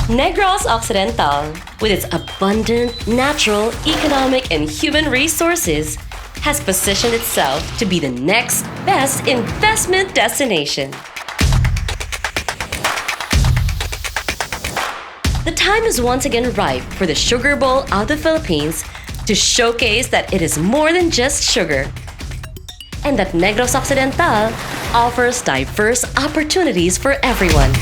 Negros Occidental, with its abundant natural, economic, and human resources, has positioned itself to be the next best investment destination. The time is once again ripe for the Sugar Bowl of the Philippines to showcase that it is more than just sugar, and that Negros Occidental offers diverse opportunities for everyone.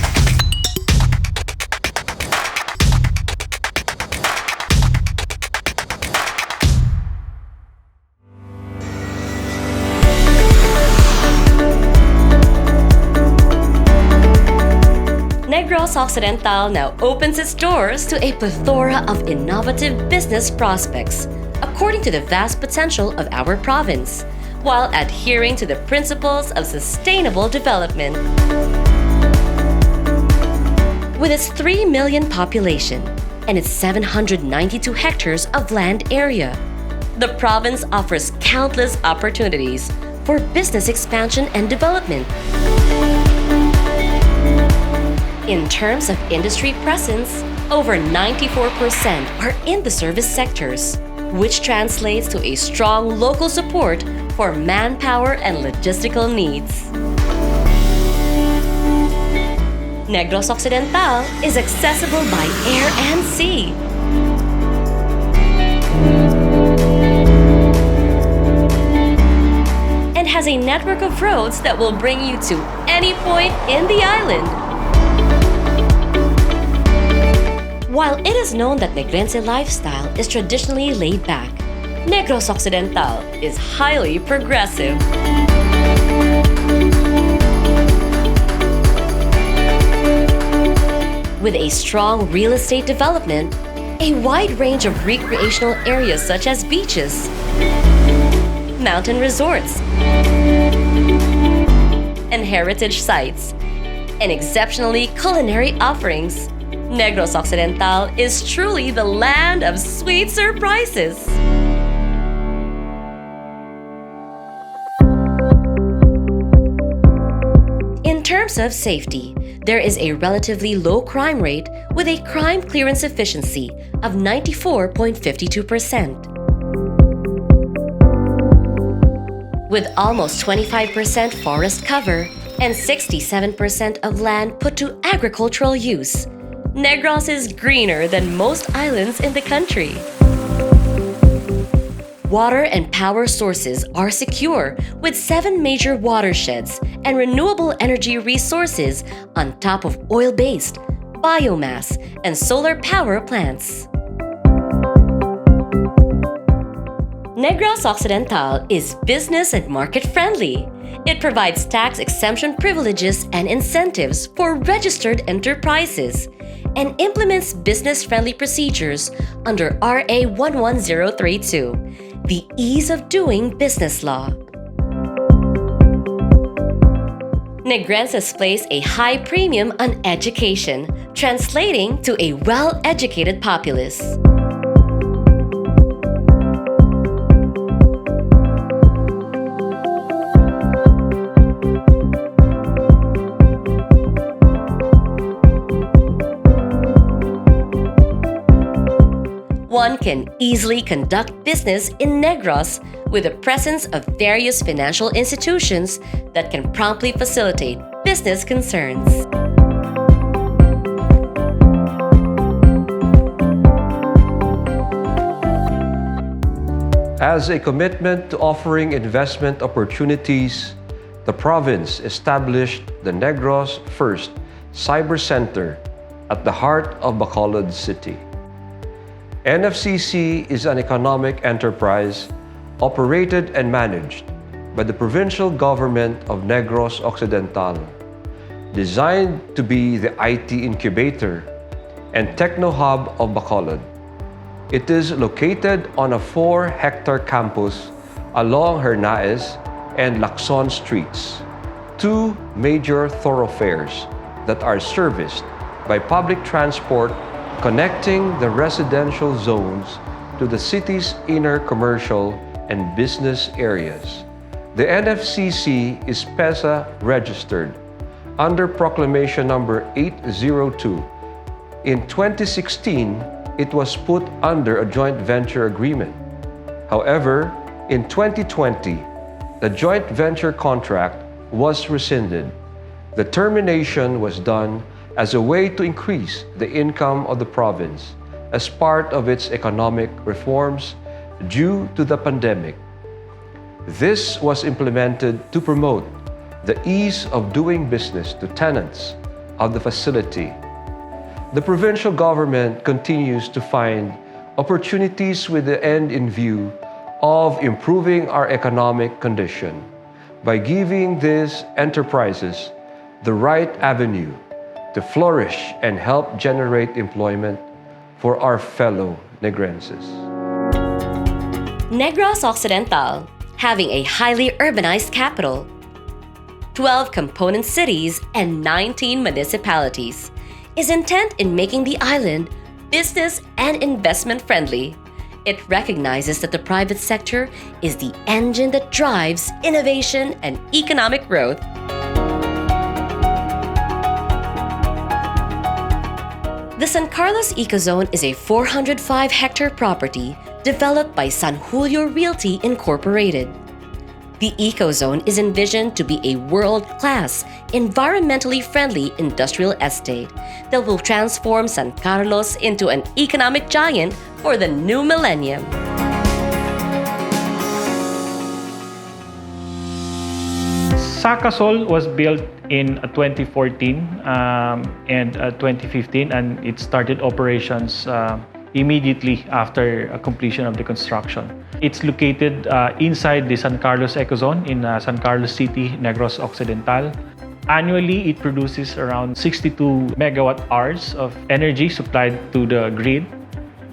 Negros Occidental now opens its doors to a plethora of innovative business prospects, according to the vast potential of our province, while adhering to the principles of sustainable development. With its 3 million population and its 792 hectares of land area, the province offers countless opportunities for business expansion and development. In terms of industry presence, over 94% are in the service sectors, which translates to a strong local support for manpower and logistical needs. Negros Occidental is accessible by air and sea. And has a network of roads that will bring you to any point in the island. While it is known that Negrense lifestyle is traditionally laid back, Negros Occidental is highly progressive. With a strong real estate development, a wide range of recreational areas such as beaches, mountain resorts, and heritage sites, and exceptionally culinary offerings, Negros Occidental is truly the land of sweet surprises. In terms of safety, there is a relatively low crime rate with a crime clearance efficiency of 94.52%. With almost 25% forest cover and 67% of land put to agricultural use, Negros is greener than most islands in the country. Water and power sources are secure with 7 major watersheds and renewable energy resources on top of oil-based, biomass, and solar power plants. Negros Occidental is business and market friendly. It provides tax exemption privileges and incentives for registered enterprises and implements business-friendly procedures under RA 11032, the Ease of Doing Business Law. Negrenses place a high premium on education, translating to a well-educated populace. One can easily conduct business in Negros with the presence of various financial institutions that can promptly facilitate business concerns. As a commitment to offering investment opportunities, the province established the Negros First Cyber Center at the heart of Bacolod City. NFCC is an economic enterprise operated and managed by the provincial government of Negros Occidental, designed to be the IT incubator and techno-hub of Bacolod. It is located on a 4-hectare campus along Hernaez and Lacson streets, 2 major thoroughfares that are serviced by public transport connecting the residential zones to the city's inner commercial and business areas. The NFCC is PESA registered under Proclamation Number 802 In 2016, it was put under a joint venture agreement. However, in 2020, the joint venture contract was rescinded. The termination was done as a way to increase the income of the province as part of its economic reforms due to the pandemic. This was implemented to promote the ease of doing business to tenants of the facility. The provincial government continues to find opportunities with the end in view of improving our economic condition by giving these enterprises the right avenue to flourish and help generate employment for our fellow Negrenses. Negros Occidental, having a highly urbanized capital, 12 component cities and 19 municipalities, is intent in making the island business and investment friendly. It recognizes that the private sector is the engine that drives innovation and economic growth. The San Carlos Ecozone is a 405-hectare property developed by San Julio Realty Incorporated. The Ecozone is envisioned to be a world-class, environmentally friendly industrial estate that will transform San Carlos into an economic giant for the new millennium. Sacasol was built in 2014 and 2015, and it started operations immediately after completion of the construction. It's located inside the San Carlos Ecozone in San Carlos City, Negros Occidental. Annually, it produces around 62 megawatt hours of energy supplied to the grid.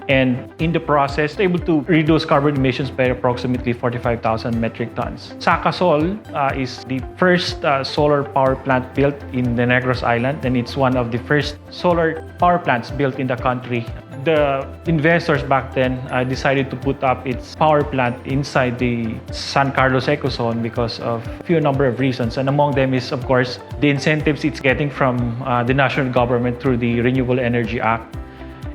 And in the process, able to reduce carbon emissions by approximately 45,000 metric tons. Sacasol is the first solar power plant built in the Negros Island, and it's one of the first solar power plants built in the country. The investors back then decided to put up its power plant inside the San Carlos Ecozone because of a few number of reasons. And among them is, of course, the incentives it's getting from the national government through the Renewable Energy Act,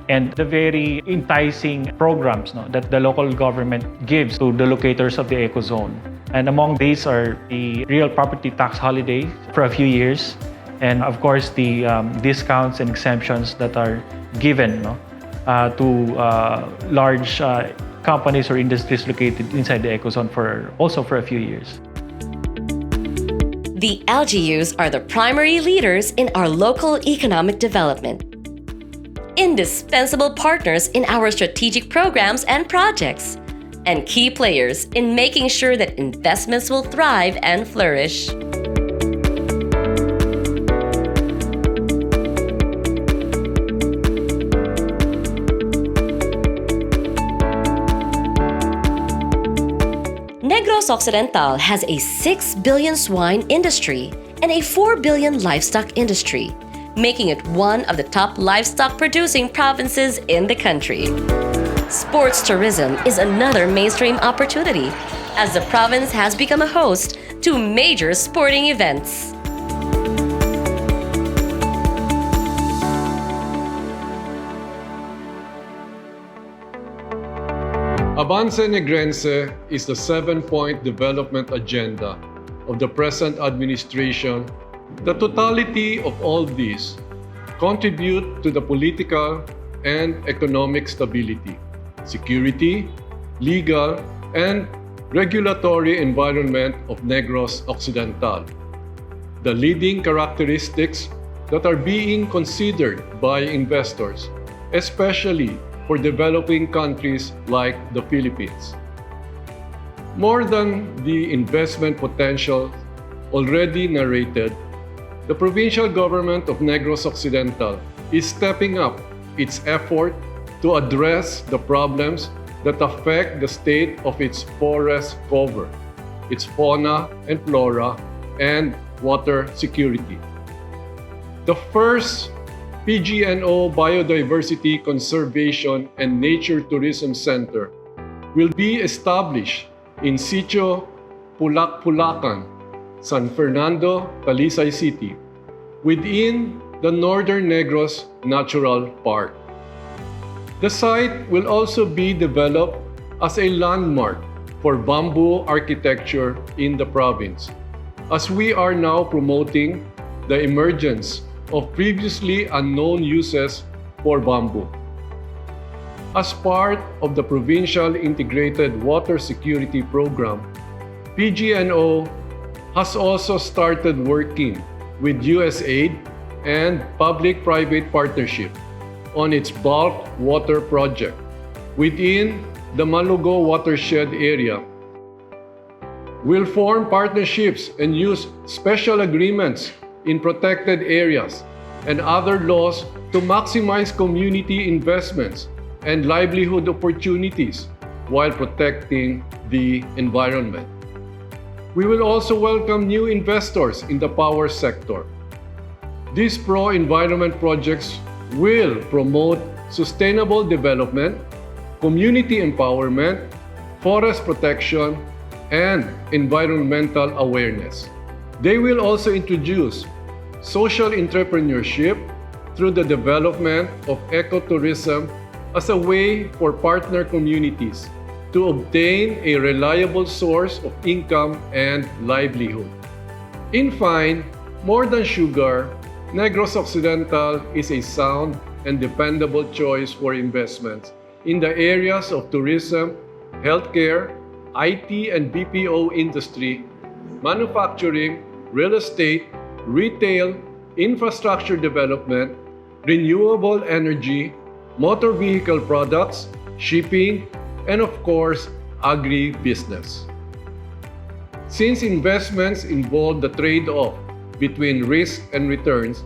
and the very enticing programs that the local government gives to the locators of the ecozone. And among these are the real property tax holiday for a few years, and of course the discounts and exemptions that are given to large companies or industries located inside the ecozone for a few years. The LGUs are the primary leaders in our local economic development, indispensable partners in our strategic programs and projects, and key players in making sure that investments will thrive and flourish. Negros Occidental has a 6 billion swine industry and a 4 billion livestock industry, making it one of the top livestock-producing provinces in the country. Sports tourism is another mainstream opportunity, as the province has become a host to major sporting events. Avance Negrense is the 7-point development agenda of the present administration. The totality of all these contribute to the political and economic stability, security, legal, and regulatory environment of Negros Occidental. The leading characteristics that are being considered by investors, especially for developing countries like the Philippines. More than the investment potential already narrated, the provincial government of Negros Occidental is stepping up its effort to address the problems that affect the state of its forest cover, its fauna and flora, and water security. The first PGNO Biodiversity Conservation and Nature Tourism Center will be established in Sitio Pulac-Pulacan, San Fernando, Talisay City, within the Northern Negros Natural Park. The site will also be developed as a landmark for bamboo architecture in the province, as we are now promoting the emergence of previously unknown uses for bamboo. As part of the Provincial Integrated Water Security Program, PGNO has also started working with USAID and public-private partnership on its bulk water project within the Malugo watershed area. We'll form partnerships and use special agreements in protected areas and other laws to maximize community investments and livelihood opportunities while protecting the environment. We will also welcome new investors in the power sector. These pro-environment projects will promote sustainable development, community empowerment, forest protection, and environmental awareness. They will also introduce social entrepreneurship through the development of ecotourism as a way for partner communities to obtain a reliable source of income and livelihood. In fine, more than sugar, Negros Occidental is a sound and dependable choice for investments in the areas of tourism, healthcare, IT and BPO industry, manufacturing, real estate, retail, infrastructure development, renewable energy, motor vehicle products, shipping, and of course, agribusiness. Since investments involve the trade-off between risk and returns,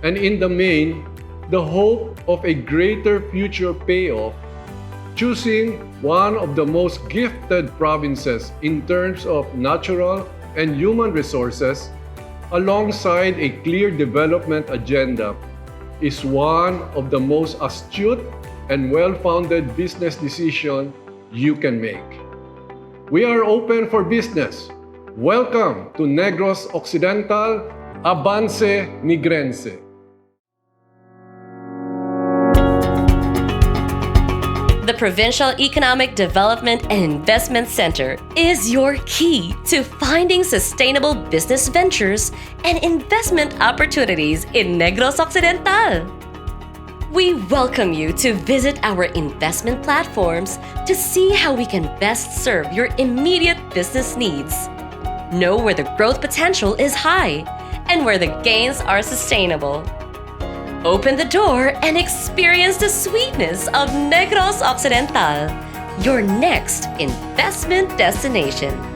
and in the main, the hope of a greater future payoff, choosing one of the most gifted provinces in terms of natural and human resources, alongside a clear development agenda, is one of the most astute and well-founded business decisions you can make. We are open for business. Welcome to Negros Occidental, Avance Negrense. The Provincial Economic Development and Investment Center is your key to finding sustainable business ventures and investment opportunities in Negros Occidental. We welcome you to visit our investment platforms to see how we can best serve your immediate business needs. Know where the growth potential is high and where the gains are sustainable. Open the door and experience the sweetness of Negros Occidental, your next investment destination.